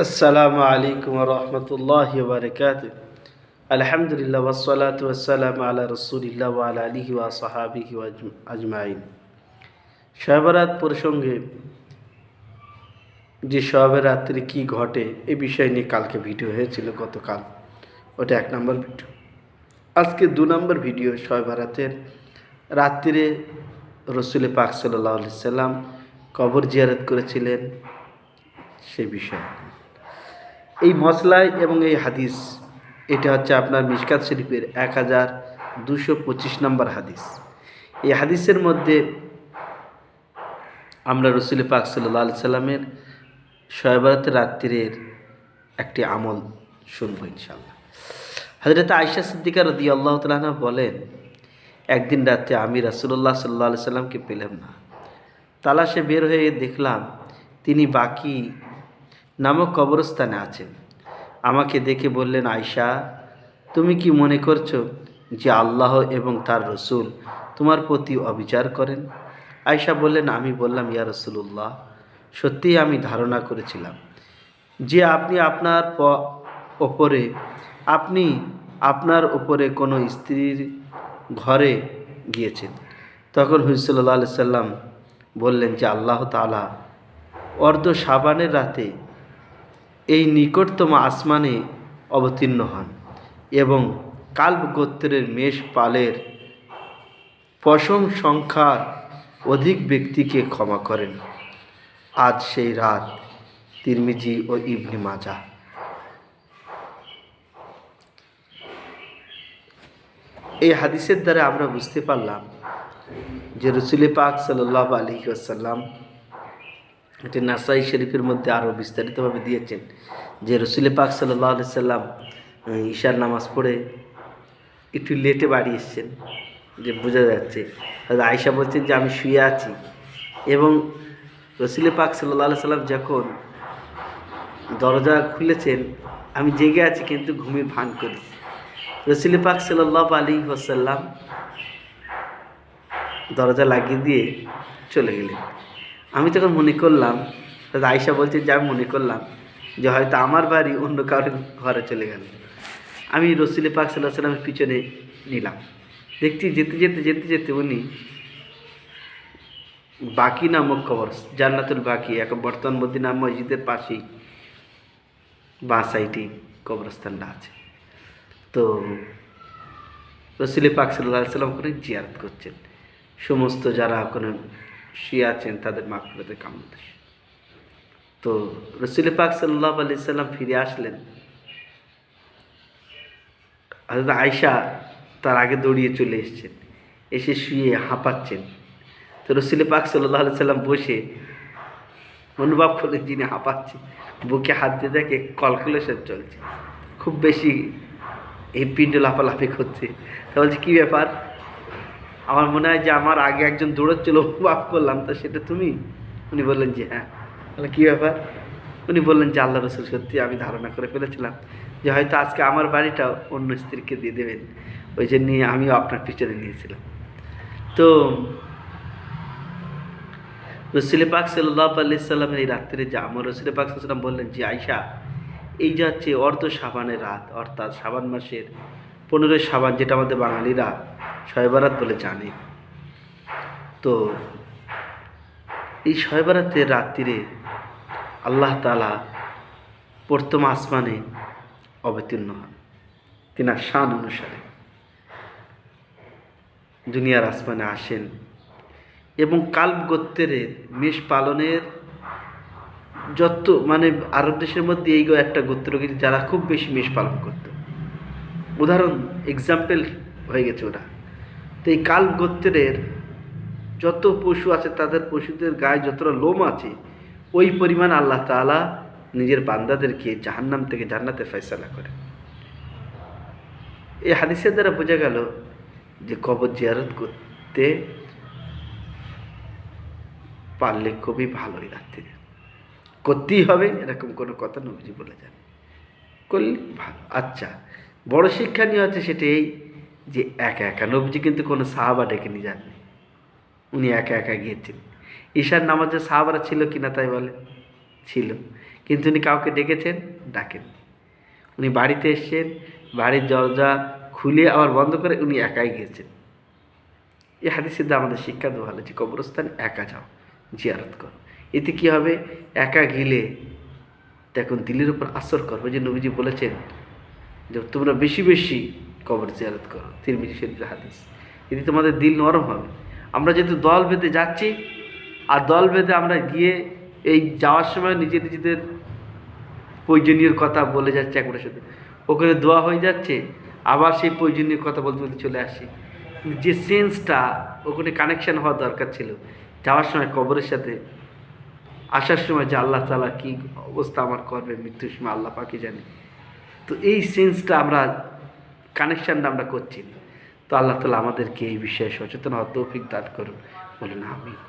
আসসালামু আলাইকুম রহমতুল্লাহ বারকাত। আলহামদুলিল্লাহ ওয়াসসালাতু ওয়াসসালামু আলা রাসূলিল্লাহ ওয়া আলা আলিহি ওয়া সাহাবিহি আজমাইন। শবে বরাত প্রসঙ্গে যে শবে রাত্রি কি ঘটে এই বিষয় নিয়ে কালকে ভিডিও হয়েছিল, গতকাল ওটা 1 নম্বর ভিডিও। আজকে 2 নম্বর ভিডিও, শবে বরাতের রাত্রিরে রসুল পাক সাল্লাল্লাহু আলাইহি সাল্লাম কবর জিয়ারত করেছিলেন সে বিষয়। এই মশলায় এবং এই হাদিস, এটা হচ্ছে আপনার মিশকাত শরীফের 1225 নম্বর হাদিস। এই হাদিসের মধ্যে আমরা রসুল পাক সাল্লাল্লাহু আলাইহি সাল্লামের শবে বরাতের রাত্রির একটি আমল শুনবো ইনশাআল্লাহ। হযরত আয়েশা সিদ্দিকা রাদিয়াল্লাহু তাআলা আনহা বলেন, একদিন রাতে আমি রাসূলুল্লাহ সাল্লাল্লাহু আলাইহি সাল্লামকে পেলাম না। তালাশে বের হয়ে দেখলাম তিনি বাকি নামক কবরস্থানে আছেন। আমাকে দেখে বললেন, আয়েশা, তুমি কি মনে করছো যে আল্লাহ এবং তার রসুল তোমার প্রতি অবিচার করেন? আয়েশা বললেন, আমি বললাম, ইয়া রাসূলুল্লাহ, সত্যিই আমি ধারণা করেছিলাম যে আপনি আপনার ওপরে কোনো স্ত্রীর ঘরে গিয়েছেন। তখন হুজুর সাল্লাল্লাহু আলাইহি সাল্লাম বললেন যে আল্লাহ তাআলা অর্ধ শাবানের রাতে এই নিকটতম আসমানে অবতীর্ণ হন এবং কালব গোত্রের মেষ পালের পশম সংখ্যার অধিক ব্যক্তিকে ক্ষমা করেন। আজ সেই রাত। তিরমিজি ও ইবনে মাজাহ। এই হাদিসের দ্বারা আমরা বুঝতে পারলাম যে রসুল পাক সাল্লাল্লাহু আলাইহি ওয়াসাল্লাম, এটি নাসাই শরীফের মধ্যে আরও বিস্তারিতভাবে দিয়েছেন যে রসুল পাক সাল্লাল্লাহু আলাইহি সাল্লাম ঈশার নামাজ পড়ে একটু লেটে বাড়ি এসেছেন, যে বোঝা যাচ্ছে। আয়েশা বলছেন যে আমি শুয়ে আছি এবং রসুল পাক সাল্লাল্লাহু আলাইহি সাল্লাম যখন দরজা খুলেছেন আমি জেগে আছি কিন্তু ঘুমিয়ে ভান করেছি। রসুল পাক সাল্লাল্লাহু আলাইহি ওয়াসাল্লাম দরজা লাগিয়ে দিয়ে চলে গেলেন। আমি তখন মনে করলাম, আয়েশা বলছে যে আমি মনে করলাম যে হয়তো আমার বাড়ি অন্য কারোর ঘরে চলে গেল। আমি রসুল পাক সাল্লাল্লাহু আলাইহি সাল্লামের পিছনে নিলাম। দেখছি যেতে উনি বাকি নামক কবর, জান্নাতুল বাকি, এখন বর্তমান মদিনা মসজিদের পাশেই বাঁ সাইডে কবরস্থানটা আছে। তো রসুল পাক সাল্লাল্লাহু আলাইহি সাল্লাম ওখানে জিয়ারত করছেন। সমস্ত যারা ওখানে শুয়ে আছেন তাদের মাগফিরাতের কামনা। তো রসুল পাক সাল্লাল্লাহু আলাইহি সাল্লাম ফিরে আসলেন। হযরত আয়েশা তার আগে দৌড়িয়ে চলে এসেছেন, এসে শুয়ে হাঁপাচ্ছেন। তো রসুল পাক সাল্লাল্লাহু আলাইহি সাল্লাম বসে অনুভব করলেন যিনি হাঁপাচ্ছে, বুকে হাত দিয়ে দেখে ক্যালকুলেশন চলছে, খুব বেশি এই পিণ্ড লাফালাফি করছে। তা বলছে, কী ব্যাপার? আমার মনে হয় যে আমার আগে একজন দৌড়চ্ছিল, অনুভব করলাম, তা সেটা তুমি? উনি বললেন যে হ্যাঁ। তাহলে কী ব্যাপার? উনি বললেন যে আল্লাহ রসুল, সত্যি আমি ধারণা করে ফেলেছিলাম যে হয়তো আজকে আমার বাড়িটা অন্য স্ত্রীকে দিয়ে দেবেন, ওই জন্য আমিও আপনার পিছনে নিয়েছিলাম। তো রসুল পাক সাল্লাল্লাহু আলাইহি সাল্লামের এই রাত্রে যে আমার রসুল পাক সাল্লাল্লাহু আলাইহি সাল্লাম বললেন যে আয়েশা, এই যে হচ্ছে অর্ধ শাবানের রাত, অর্থাৎ শাবান মাসের 15 শাবান, যেটা আমাদের বাঙালিরা শবে বরাত বলে জানে। তো এই শবে বরাতের রাত্রিরে আল্লাহ তাআলা প্রথম আসমানে অবতীর্ণ হন তিনার শান অনুসারে, দুনিয়ার আসমানে আসেন এবং কালব গোত্রের মেষ পালনের যত আরব দেশের মধ্যে এই একটা গোত্র যারা খুব বেশি মেষ পালন করত, উদাহরণ এক্সাম্পল হয়ে গেছে ওরা। তো এই কালব গোত্রের যত পশু আছে তাদের পশুদের গায়ে যতটা লোম আছে ওই পরিমাণ আল্লাহ তাআলা নিজের বান্দাদেরকে জাহান্নাম থেকে জান্নাতে ফয়সালা করে। এই হাদিসের দ্বারা বোঝা গেল যে কবর জিয়ারত করতে পারলে খুবই ভালোই, রাত্রিরে করতেই হবে এরকম কোনো কথা নবীজি বলে যান, করলে ভালো। আচ্ছা, বড় শিক্ষা নিয়ে হচ্ছে সেটা এই যে একা একা নবীজি কিন্তু কোনো সাহাবা ডেকে নিয়ে যাননি, উনি একা একা গিয়েছেন। ঈশার নামাজে সাহাবারা ছিল কিনা তাই বলে ছিল, কিন্তু উনি কাউকে ডেকেছেন? ডাকেন। উনি বাড়িতে এসছেন, বাড়ির দরজা খুলে আবার বন্ধ করে উনি একাই গিয়েছেন। এই হাদিসের দ্বারা আমাদের শিক্ষা দেওয়া হলো যে কবরস্থানে একা যাও, জিয়ারত করো। এতে কী হবে? একা গেলে দেখুন দিলের উপর আসর করবে। যে নবীজি বলেছেন যে তোমরা বেশি বেশি কবর জিয়ারত করো, তিরমিজি শরীফের হাদিস। এতে তোমাদের দিল নরম হবে। আমরা যেহেতু দল বেঁধে যাচ্ছি, আর দল বেঁধে আমরা গিয়ে এই যাওয়ার সময় নিজেদের প্রয়োজনীয় কথা বলে যাচ্ছে একবারের সাথে, ওখানে দোয়া হয়ে যাচ্ছে, আবার সেই প্রয়োজনীয় কথা বলতে বলতে চলে আসি। যে সেন্সটা ওখানে কানেকশান হওয়া দরকার ছিল, যাওয়ার সময় কবরের সাথে, আসার সময় যে আল্লাহ তাআলা কী অবস্থা আমার করবে মৃত্যুর সময় আল্লাহ পাকই জানে। তো এই সেন্সটা আমরা, কানেকশানটা আমরা করছি। তো আল্লাহ তাআলা আমাদেরকে এই বিষয়ে সচেতন হওয়ার তৌফিক দান করুন, বলুন আমিন।